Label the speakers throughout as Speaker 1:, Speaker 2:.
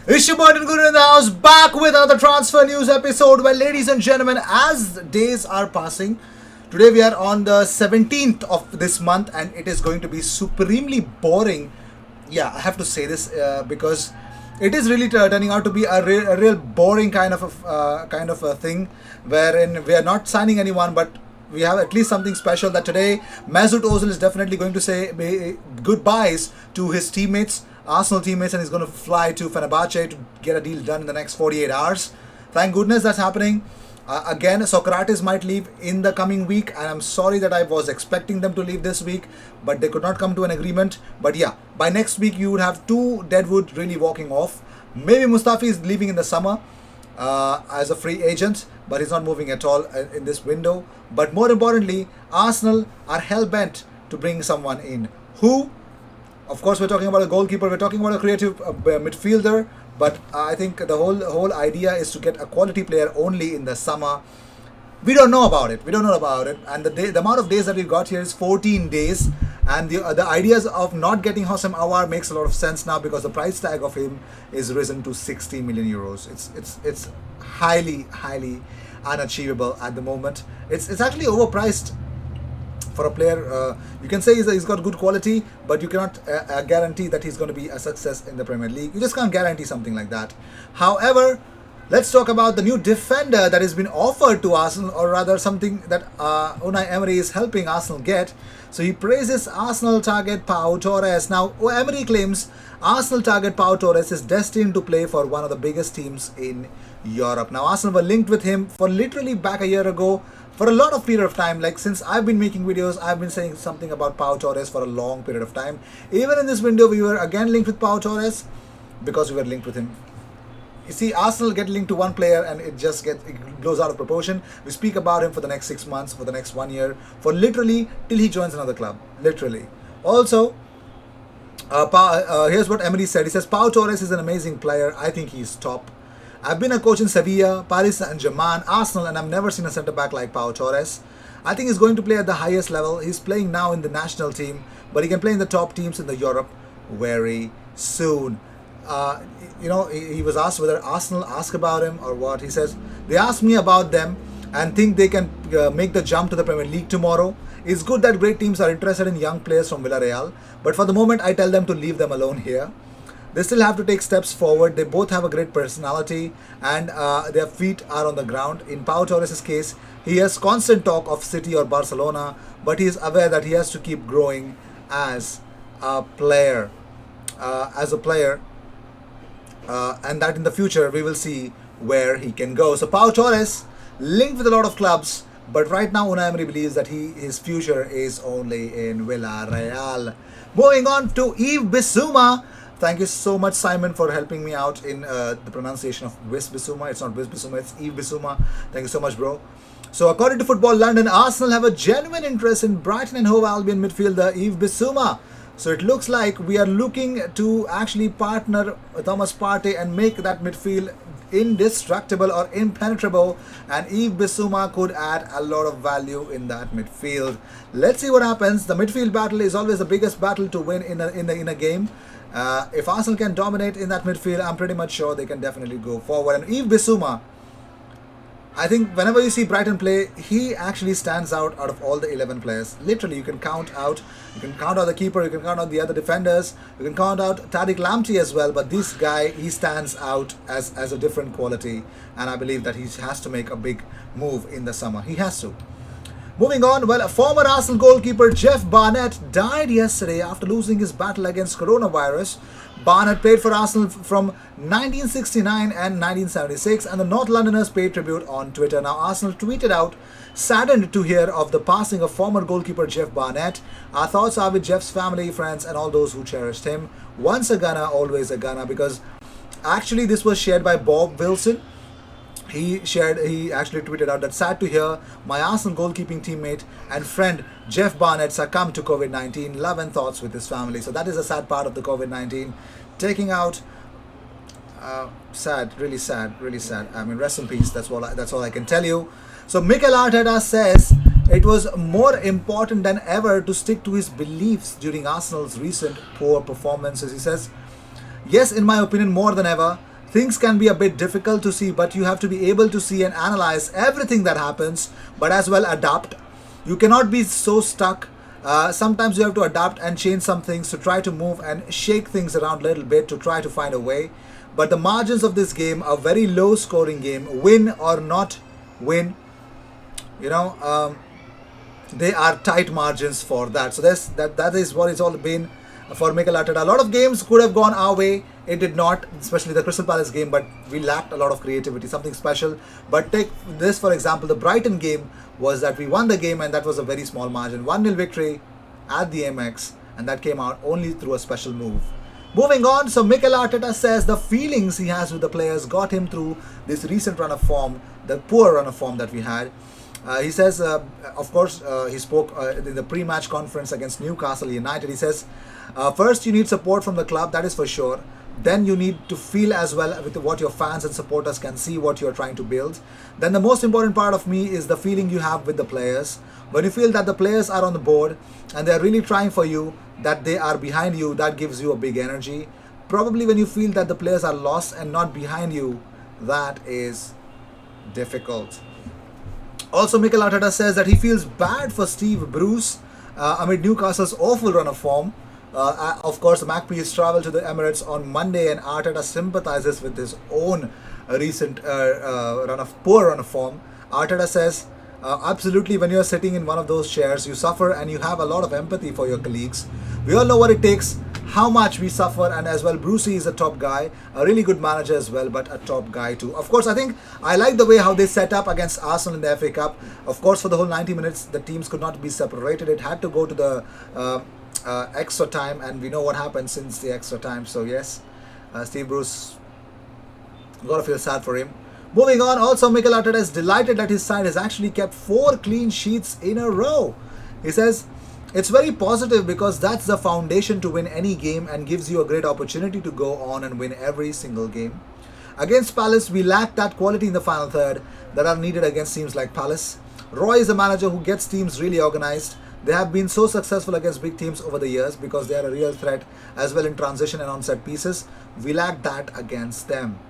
Speaker 1: It's your boy Guru in the house, back with another transfer news episode. Well, ladies and gentlemen, as days are passing, today we are on the 17th of this month, and it is going to be supremely boring. Yeah, I have to say this because it is really turning out to be a real boring kind of a thing, wherein we are not signing anyone, but we have at least something special that today Mesut Ozil is definitely going to say goodbyes to his teammates, Arsenal teammates, and he's going to fly to Fenerbahce to get a deal done in the next 48 hours. Thank goodness that's happening. Again, Sokratis might leave in the coming week, and I'm sorry that I was expecting them to leave this week, but they could not come to an agreement. But yeah, by next week you would have two deadwood really walking off. Maybe Mustafi is leaving in the summer as a free agent, but he's not moving at all in this window. But more importantly, Arsenal are hell-bent to bring someone in. Who? Of course, we're talking about a goalkeeper, we're talking about a creative midfielder, but I think the whole idea is to get a quality player only in the summer. We don't know about it. We don't know about it. And the amount of days that we've got here is 14 days. And the ideas of not getting Hosam Awar makes a lot of sense now because the price tag of him is risen to 60 million euros. It's highly unachievable at the moment. It's actually overpriced for a player. You can say he's got good quality, but you cannot guarantee that he's going to be a success in the Premier League. You just can't guarantee something like that. However, let's talk about the new defender that has been offered to Arsenal, or rather something that Unai Emery is helping Arsenal get. So he praises Arsenal target Pau Torres. Now, Emery claims Arsenal target Pau Torres is destined to play for one of the biggest teams in Europe. Now, Arsenal were linked with him for literally back a year ago for a lot of period of time. Like since I've been making videos, I've been saying something about Pau Torres for a long period of time. Even in this window, we were again linked with Pau Torres because we were linked with him. You see, Arsenal get linked to one player and it blows out of proportion. We speak about him for the next 6 months, for the next 1 year, for literally till he joins another club. Literally. Also, here's what Emery said. He says, Pau Torres is an amazing player. I think he's top. I've been a coach in Sevilla, Paris Saint-Germain, Arsenal, and I've never seen a centre-back like Pau Torres. I think he's going to play at the highest level. He's playing now in the national team, but he can play in the top teams in the Europe very soon. He was asked whether Arsenal asked about him or what. He says, they asked me about them and think they can make the jump to the Premier League tomorrow. It's good that great teams are interested in young players from Villarreal, but for the moment I tell them to leave them alone here. They still have to take steps forward. They both have a great personality and their feet are on the ground. In Pau Torres' case, he has constant talk of City or Barcelona, but he is aware that he has to keep growing as a player. And that in the future we will see where he can go. So Pau Torres linked with a lot of clubs, but right now Unai Emery believes that his future is only in Villarreal. Moving on to Yves Bisuma. Thank you so much, Simon, for helping me out in the pronunciation of Bisuma. It's not Bisuma, it's Yves Bisuma. Thank you so much, bro. So according to Football London, Arsenal have a genuine interest in Brighton and Hove Albion midfielder Yves Bisuma. So it looks like we are looking to actually partner Thomas Partey and make that midfield indestructible or impenetrable, and Yves Bisuma could add a lot of value in that midfield. Let's see what happens. The midfield battle is always the biggest battle to win in a game. If Arsenal can dominate in that midfield, I'm pretty much sure they can definitely go forward. And Yves Bisuma, I think whenever you see Brighton play, he actually stands out of all the 11 players. Literally, you can count out the keeper, you can count out the other defenders, you can count out Tariq Lamptey as well. But this guy, he stands out as a different quality, and I believe that he has to make a big move in the summer. He has to. Moving on, well, a former Arsenal goalkeeper Jeff Barnett died yesterday after losing his battle against coronavirus. Barnett played for Arsenal from 1969 and 1976, and the North Londoners paid tribute on Twitter. Now, Arsenal tweeted out, saddened to hear of the passing of former goalkeeper Jeff Barnett. Our thoughts are with Jeff's family, friends, and all those who cherished him. Once a Gunner, always a Gunner, because actually this was shared by Bob Wilson. He actually tweeted out that, sad to hear my Arsenal goalkeeping teammate and friend Jeff Barnett succumbed to COVID-19. Love and thoughts with his family. So that is a sad part of the COVID-19 taking out. Sad, really sad, really sad. I mean, rest in peace. That's all I can tell you. So Mikel Arteta says it was more important than ever to stick to his beliefs during Arsenal's recent poor performances. He says, yes, in my opinion, more than ever. things can be a bit difficult to see, but you have to be able to see and analyze everything that happens, but as well adapt. You cannot be so stuck. Sometimes you have to adapt and change some things to try to move and shake things around a little bit to try to find a way. But the margins of this game are very low scoring game, win or not win. You know, they are tight margins for that. So that is what it's all been for Mikel Arteta. A lot of games could have gone our way. It did not, especially the Crystal Palace game, but we lacked a lot of creativity, something special. But take this, for example, the Brighton game was that we won the game, and that was a very small margin. 1-0 victory at the MX, and that came out only through a special move. Moving on, so Mikel Arteta says the feelings he has with the players got him through this recent run of form, the poor run of form that we had. He says, of course, he spoke in the pre-match conference against Newcastle United. He says, first you need support from the club, that is for sure. Then you need to feel as well with what your fans and supporters can see what you're trying to build. Then the most important part of me is the feeling you have with the players. When you feel that the players are on the board and they're really trying for you, that they are behind you, that gives you a big energy. Probably when you feel that the players are lost and not behind you, that is difficult. Also, Mikel Arteta says that he feels bad for Steve Bruce amid Newcastle's awful run of form. Of course, the Magpies travel to the Emirates on Monday, and Arteta sympathizes with his own recent poor run of form. Arteta says, absolutely, when you're sitting in one of those chairs, you suffer and you have a lot of empathy for your colleagues. We all know what it takes, how much we suffer, and as well, Brucey is a top guy, a really good manager as well, but a top guy too. Of course, I think I like the way how they set up against Arsenal in the FA Cup. Of course, for the whole 90 minutes, the teams could not be separated. It had to go to the extra time, and we know what happened since the extra time. So yes, Steve Bruce, gotta feel sad for him. Moving on, also Mikel Arteta is delighted that his side has actually kept 4 clean sheets in a row. He says, it's very positive because that's the foundation to win any game and gives you a great opportunity to go on and win every single game. Against Palace, we lacked that quality in the final third that are needed against teams like Palace. Roy is a manager who gets teams really organized. They have been so successful against big teams over the years because they are a real threat as well in transition and on set pieces. We lacked that against them.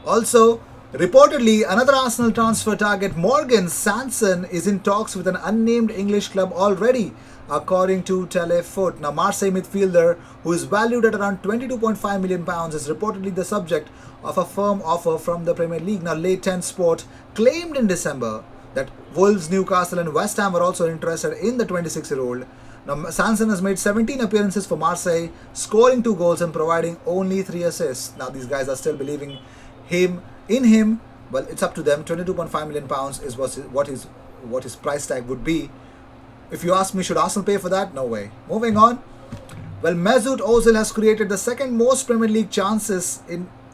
Speaker 1: Also, reportedly, another Arsenal transfer target, Morgan Samson, is in talks with an unnamed English club already, according to Telefoot. Now, Marseille midfielder, who is valued at around £22.5 million, is reportedly the subject of a firm offer from the Premier League. Now, Late 10 Sport claimed in December that Wolves, Newcastle and West Ham were also interested in the 26-year-old. Now, Samson has made 17 appearances for Marseille, scoring 2 goals and providing only 3 assists. Now, these guys are still believing in him. Well, it's up to them. £22.5 million is what his price tag would be. If you ask me, should Arsenal pay for that? No way. Moving on. Well, Mesut Ozil has created the second most Premier League chances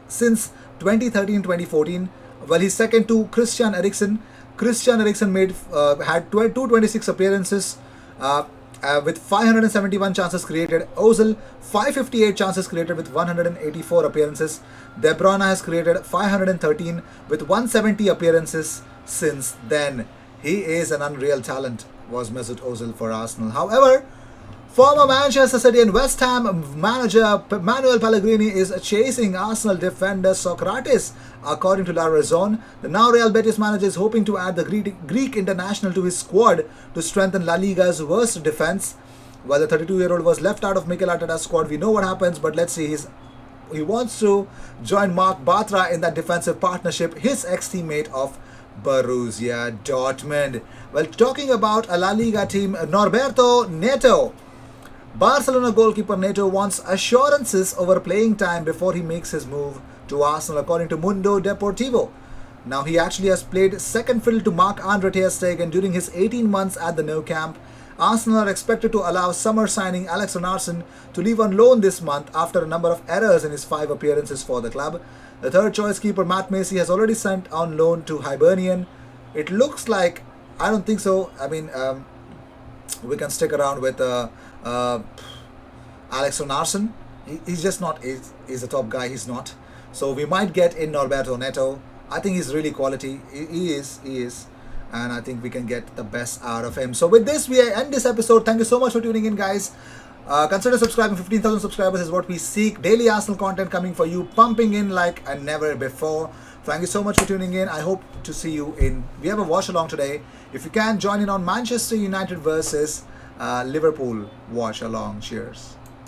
Speaker 1: since 2013-2014. Well, he's second to Christian Eriksen. Christian Eriksen had 226 appearances with 571 chances created. Ozil 558 chances created with 184 appearances. De Bruyne has created 513 with 170 appearances since then. He is an unreal talent, was Mesut Ozil for Arsenal. However, former Manchester City and West Ham manager Manuel Pellegrini is chasing Arsenal defender Sokratis, according to La Razón. The now Real Betis manager is hoping to add the Greek international to his squad to strengthen La Liga's worst defense. While the 32-year-old was left out of Mikel Arteta's squad, we know what happens, but let's see. He wants to join Marc Bartra in that defensive partnership, his ex-teammate of Borussia Dortmund. Well, talking about a La Liga team, Norberto Neto. Barcelona goalkeeper Nato wants assurances over playing time before he makes his move to Arsenal, according to Mundo Deportivo. Now, he actually has played second fiddle to Marc-Andre ter Stegen during his 18 months at the Nou Camp. Arsenal are expected to allow summer signing Alex Onarsson to leave on loan this month after a number of errors in his 5 appearances for the club. The third choice keeper Matt Macy has already sent on loan to Hibernian. It looks like, I don't think so. I mean, we can stick around with Alex Onarsson. He's just not, he's a top guy, he's not. So we might get in Norberto Neto. I think he's really quality. He is. And I think we can get the best out of him. So with this, we end this episode. Thank you so much for tuning in, guys. Consider subscribing. 15,000 subscribers is what we seek. Daily Arsenal content coming for you, pumping in like never before. Thank you so much for tuning in. I hope to see you in. We have a watch along today. If you can, join in on Manchester United versus Liverpool watch along. Cheers.